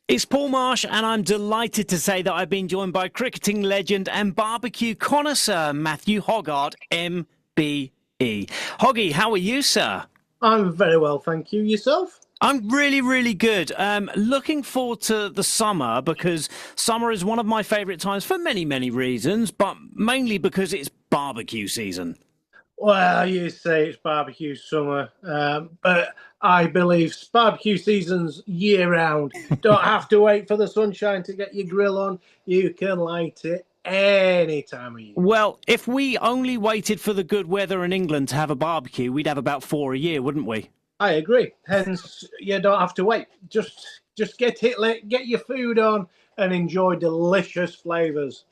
It's Paul Marsh, and I'm delighted to say that I've been joined by cricketing legend and barbecue connoisseur Matthew Hoggard, MBE. Hoggy, how are you, sir? I'm very well, thank you. Yourself? I'm really, really good. Looking forward to the summer because summer is one of my favourite times for many, many reasons, but mainly because it's barbecue season. Well, you say it's barbecue summer, but I believe barbecue season's year round. Don't have to wait for the sunshine to get your grill on. You can light it any time of year. Well, if we only waited for the good weather in England to have a barbecue, we'd have about four a year, wouldn't we? I agree. Hence, you don't have to wait. Just get it lit, get your food on, and enjoy delicious flavors.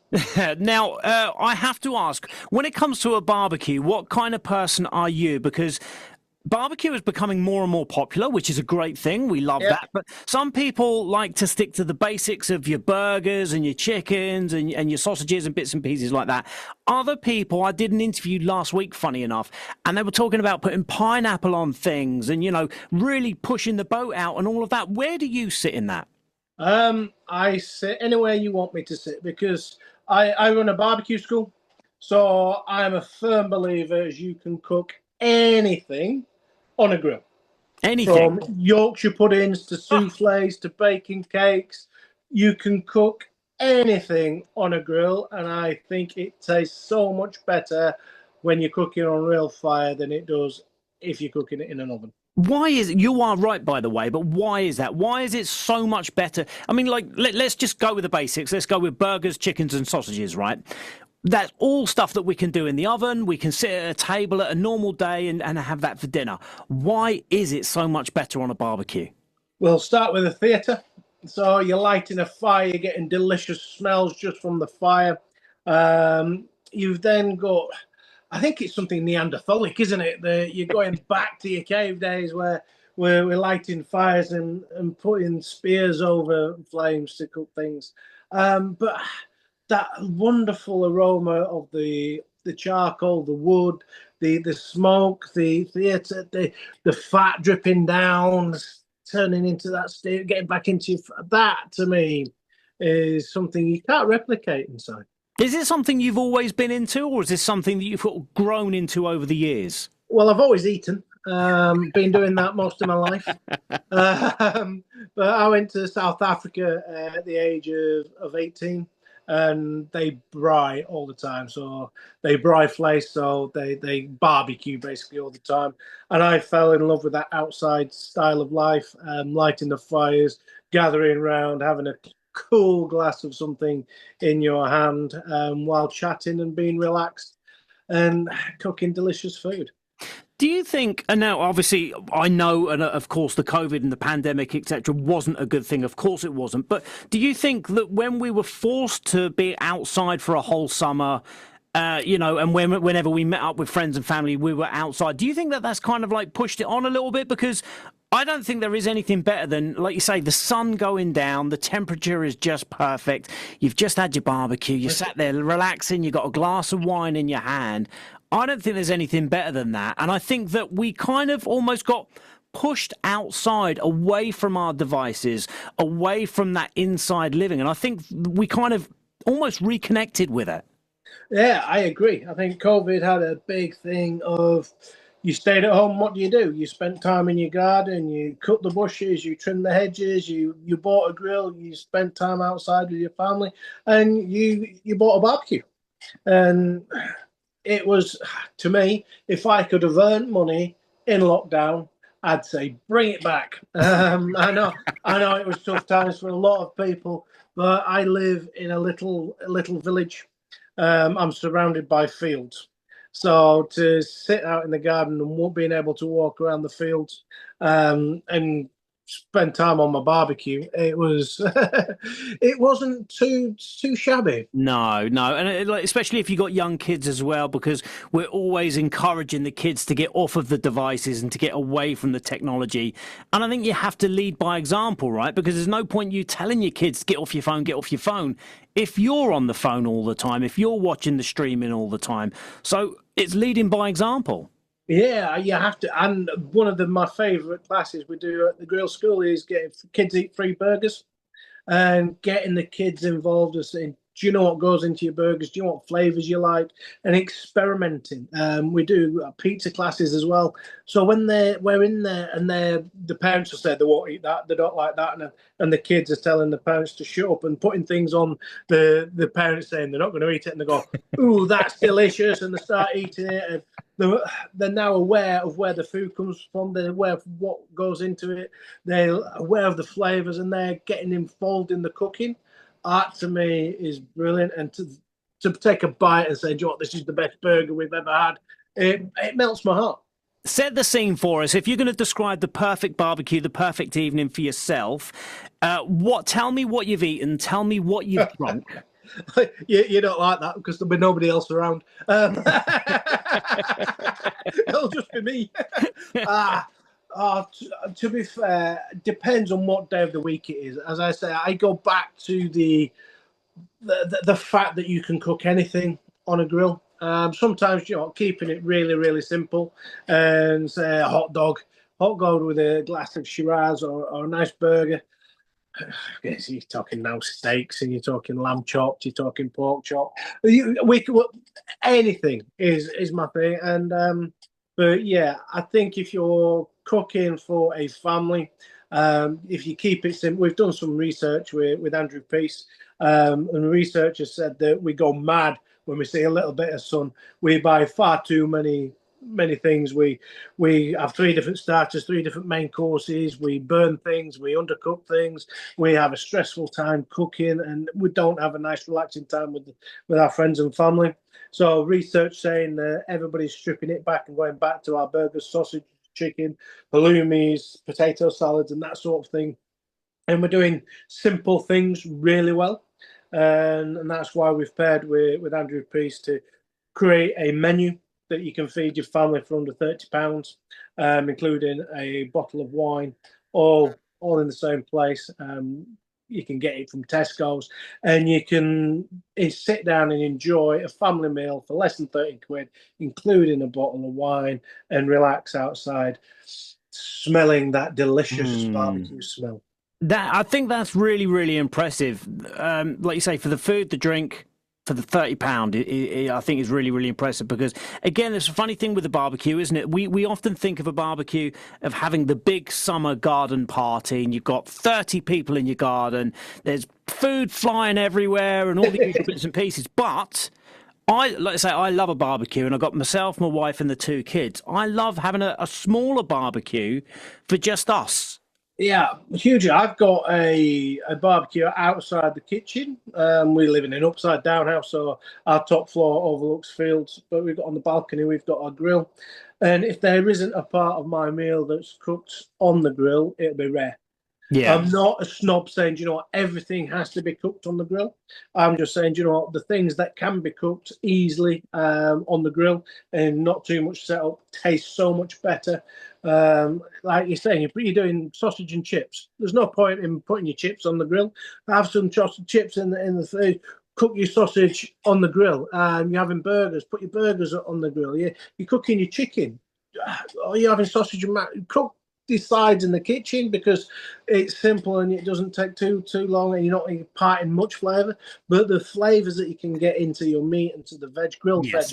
Now, I have to ask, when it comes to a barbecue, what kind of person are you? Because barbecue is becoming more and more popular, which is a great thing. We love Yep. that. But some people like to stick to the basics of your burgers and your chickens and your sausages and bits and pieces like that. Other people, I did an interview last week, funny enough, and they were talking about putting pineapple on things and, really pushing the boat out and all of that. Where do you sit in that? I sit anywhere you want me to sit because I run a barbecue school. So I'm a firm believer as you can cook anything on a grill. Anything. From Yorkshire puddings to souffles to baking cakes. You can cook anything on a grill, and I think it tastes so much better when you're cooking on real fire than it does if you're cooking it in an oven. Why is it, you are right, by the way, but why is that? Why is it so much better? I mean, like, let's just go with the basics. Let's go with burgers, chickens, and sausages, right? That's all stuff that we can do in the oven. We can sit at a table at a normal day and have that for dinner. Why is it so much better on a barbecue? We'll start with the theatre. So you're lighting a fire, you're getting delicious smells just from the fire. You've then got, I think it's something Neanderthalic, isn't it? You're going back to your cave days where we're lighting fires and putting spears over flames to cook things. But that wonderful aroma of the charcoal, the wood, the smoke, the theatre, the fat dripping down, turning into that state, getting back into that to me is something you can't replicate inside. Is it something you've always been into, or is this something that you've sort of grown into over the years? Well, I've always eaten. Been doing that most of my life. But I went to South Africa at the age of 18, and they braai all the time. So they braai vlees, so they barbecue basically all the time. And I fell in love with that outside style of life, lighting the fires, gathering around, having a cool glass of something in your hand while chatting and being relaxed and cooking delicious food. Do you think, and now obviously I know, and of course the COVID and the pandemic, etc., wasn't a good thing. Of course it wasn't. But do you think that when we were forced to be outside for a whole summer, and whenever we met up with friends and family, we were outside. Do you think that that's kind of like pushed it on a little bit? Because I don't think there is anything better than, like you say, the sun going down, the temperature is just perfect. You've just had your barbecue, you sat there relaxing, you got a glass of wine in your hand. I don't think there's anything better than that. And I think that we kind of almost got pushed outside, away from our devices, away from that inside living. And I think we kind of almost reconnected with it. Yeah, I agree. I think COVID had a big thing of you stayed at home. What do? You spent time in your garden. You cut the bushes. You trimmed the hedges. You bought a grill. You spent time outside with your family, and you bought a barbecue. And it was, to me, if I could have earned money in lockdown, I'd say bring it back. I know it was tough times for a lot of people, but I live in a little village. I'm surrounded by fields. So to sit out in the garden and being able to walk around the fields and spend time on my barbecue, it wasn't too shabby. No, no, and especially if you got young kids as well, because we're always encouraging the kids to get off of the devices and to get away from the technology. And I think you have to lead by example, right? Because there's no point you telling your kids get off your phone, get off your phone, if you're on the phone all the time, if you're watching the streaming all the time. So it's leading by example. Yeah, you have to. And one of my favourite classes we do at the grill school is getting kids eat free burgers. and getting the kids involved and saying, do you know what goes into your burgers? Do you know what flavors you like? And experimenting. We do pizza classes as well. So when we're in there and the parents will say they won't eat that, they don't like that, and the kids are telling the parents to shut up and putting things on the parents saying they're not going to eat it, and they go, "Ooh, that's delicious," and they start eating it, and they're now aware of where the food comes from. They're aware of what goes into it. They're aware of the flavors, and they're getting involved in the cooking. Art to me is brilliant, and to take a bite and say, "Do you know what, this is the best burger we've ever had," it melts my heart. Set the scene for us. If you're going to describe the perfect barbecue, the perfect evening for yourself, tell me what you've eaten, tell me what you've drunk. You don't like that because there'll be nobody else around. It'll just be me. To be fair, depends on what day of the week it is. As I say, I go back to the fact that you can cook anything on a grill. Sometimes, keeping it really, really simple, and say a hot dog with a glass of Shiraz or a nice burger. You're talking now steaks, and you're talking lamb chopped, you're talking pork chop. Anything is my thing, and but yeah, I think if you're cooking for a family, if you keep it simple, we've done some research with Andrew Peace, and researchers said that we go mad when we see a little bit of sun. We buy far too many things. We have 3 different starters, 3 different main courses. We burn things, we undercook things. We have a stressful time cooking, and we don't have a nice relaxing time with our friends and family. So research saying that everybody's stripping it back and going back to our burgers, sausage, chicken, halloumis, potato salads, and that sort of thing. And we're doing simple things really well. And that's why we've paired with Andrew Peace to create a menu that you can feed your family for under £30, including a bottle of wine, all in the same place. You can get it from Tesco's, and you can sit down and enjoy a family meal for less than 30 quid, including a bottle of wine, and relax outside, smelling that delicious barbecue smell. I think that's really, really impressive. Like you say, for the food, the drink, for the £30, I think is really, really impressive, because again, there's a funny thing with the barbecue, isn't it? We often think of a barbecue of having the big summer garden party, and you've got 30 people in your garden. There's food flying everywhere and all the usual bits and pieces. But like I say, I love a barbecue, and I've got myself, my wife, and the 2 kids. I love having a smaller barbecue for just us. Yeah, hugely. I've got a barbecue outside the kitchen. We live in an upside down house, so our top floor overlooks fields. But we've got on the balcony, we've got our grill. And if there isn't a part of my meal that's cooked on the grill, it'll be rare. Yeah. I'm not a snob saying, everything has to be cooked on the grill. I'm just saying, the things that can be cooked easily on the grill and not too much setup taste so much better. Like you're saying, you're doing sausage and chips. There's no point in putting your chips on the grill. Have some chips in the food. Cook your sausage on the grill. You're having burgers. Put your burgers on the grill. You're cooking your chicken. Or you're having sausage and cook the sides in the kitchen, because it's simple and it doesn't take too long, and you're not imparting much flavour. But the flavours that you can get into your meat and to the veg, grilled veg,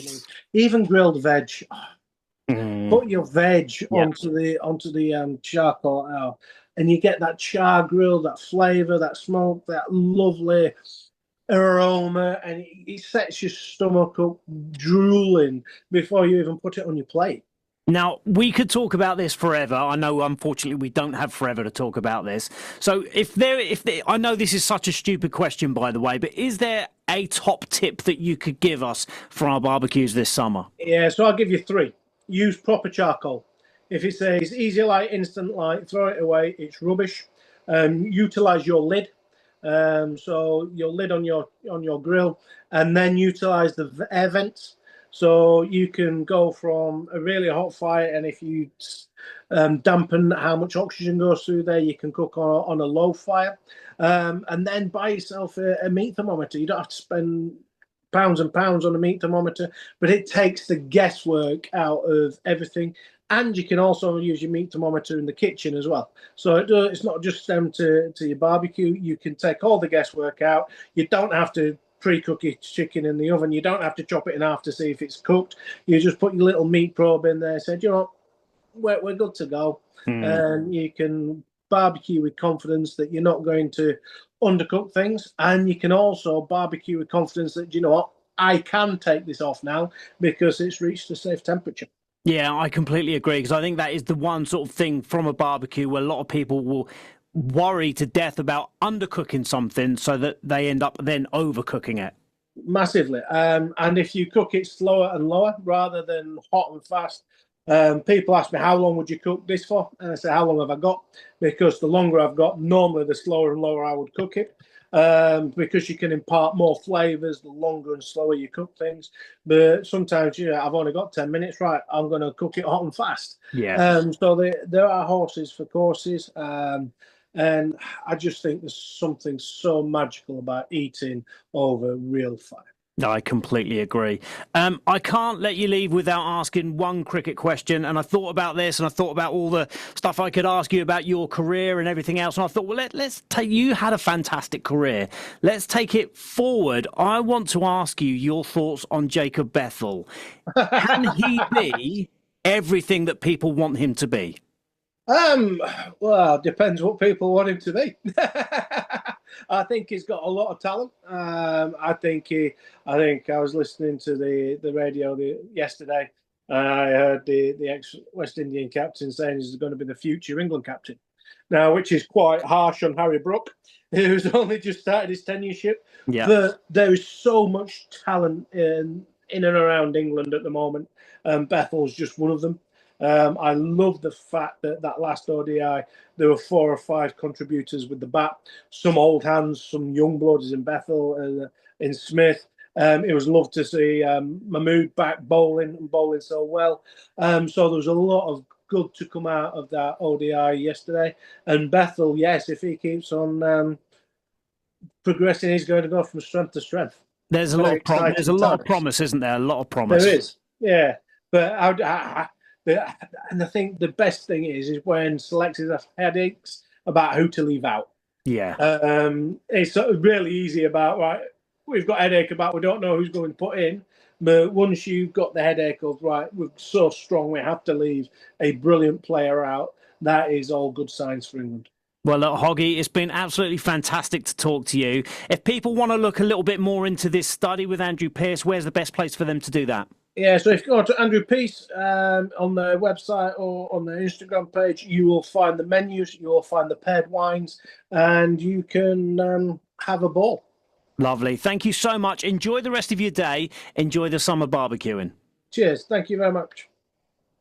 even grilled veg. Put your veg onto the charcoal, and you get that char grill, that flavour, that smoke, that lovely aroma, and it sets your stomach up drooling before you even put it on your plate. Now, we could talk about this forever. I know, unfortunately, we don't have forever to talk about this. So I know this is such a stupid question, by the way, but is there a top tip that you could give us for our barbecues this summer? Yeah, so I'll give you 3. Use proper charcoal. If it says easy light, instant light, throw it away. It's rubbish. Utilize your lid. So your lid on your grill, and then utilize the air vents. So you can go from a really hot fire, and if you dampen how much oxygen goes through there, you can cook on a low fire. And then buy yourself a meat thermometer. You don't have to spend pounds and pounds on a meat thermometer, but it takes the guesswork out of everything. And you can also use your meat thermometer in the kitchen as well. So it's not just down to your barbecue. You can take all the guesswork out. You don't have to pre-cook your chicken in the oven. You don't have to chop it in half to see if it's cooked. You just put your little meat probe in there. Said, you know, we're good to go. And you can barbecue with confidence that you're not going to undercook things. And you can also barbecue with confidence that, you know what, I can take this off now because it's reached a safe temperature. Yeah, I completely agree, because I think that is the one sort of thing from a barbecue where a lot of people will worry to death about undercooking something so that they end up then overcooking it. Massively. And if you cook it slower and lower rather than hot and fast, people ask me, how long would you cook this for? And I say, how long have I got? Because the longer I've got, normally the slower and lower I would cook it. Because you can impart more flavors the longer and slower you cook things. But sometimes, I've only got 10 minutes, right? I'm going to cook it hot and fast. Yeah. So there are horses for courses. And I just think there's something so magical about eating over real fire. No, I completely agree. I can't let you leave without asking one cricket question. And I thought about this, and I thought about all the stuff I could ask you about your career and everything else. And I thought, well, let's take, you had a fantastic career. Let's take it forward. I want to ask you your thoughts on Jacob Bethel. Can he be everything that people want him to be? Well, depends what people want him to be. I think he's got a lot of talent. I think I was listening to the radio yesterday, and I heard the ex-West Indian captain saying he's going to be the future England captain. Now, which is quite harsh on Harry Brook, who's only just started his tenureship. Yeah. But there is so much talent in and around England at the moment. Bethel's just one of them. I love the fact that last ODI, there were 4 or 5 contributors with the bat, some old hands, some young bloods in Bethel, in Smith. It was lovely to see Mahmood back bowling and bowling so well. So there was a lot of good to come out of that ODI yesterday. And Bethel, yes, if he keeps on progressing, he's going to go from strength to strength. There's a lot of promise, isn't there? A lot of promise. There is, yeah. But and I think the best thing is when selectors have headaches about who to leave out. Yeah. It's really easy about, right, we've got a headache about we don't know who's going to put in. But once you've got the headache of, right, we're so strong we have to leave a brilliant player out, that is all good signs for England. Well, look, Hoggy, it's been absolutely fantastic to talk to you. If people want to look a little bit more into this study with Andrew Pearce, where's the best place for them to do that? Yeah, so if you go to Andrew Pearce on their website or on their Instagram page, you will find the menus, you will find the paired wines, and you can have a ball. Lovely. Thank you so much. Enjoy the rest of your day. Enjoy the summer barbecuing. Cheers. Thank you very much.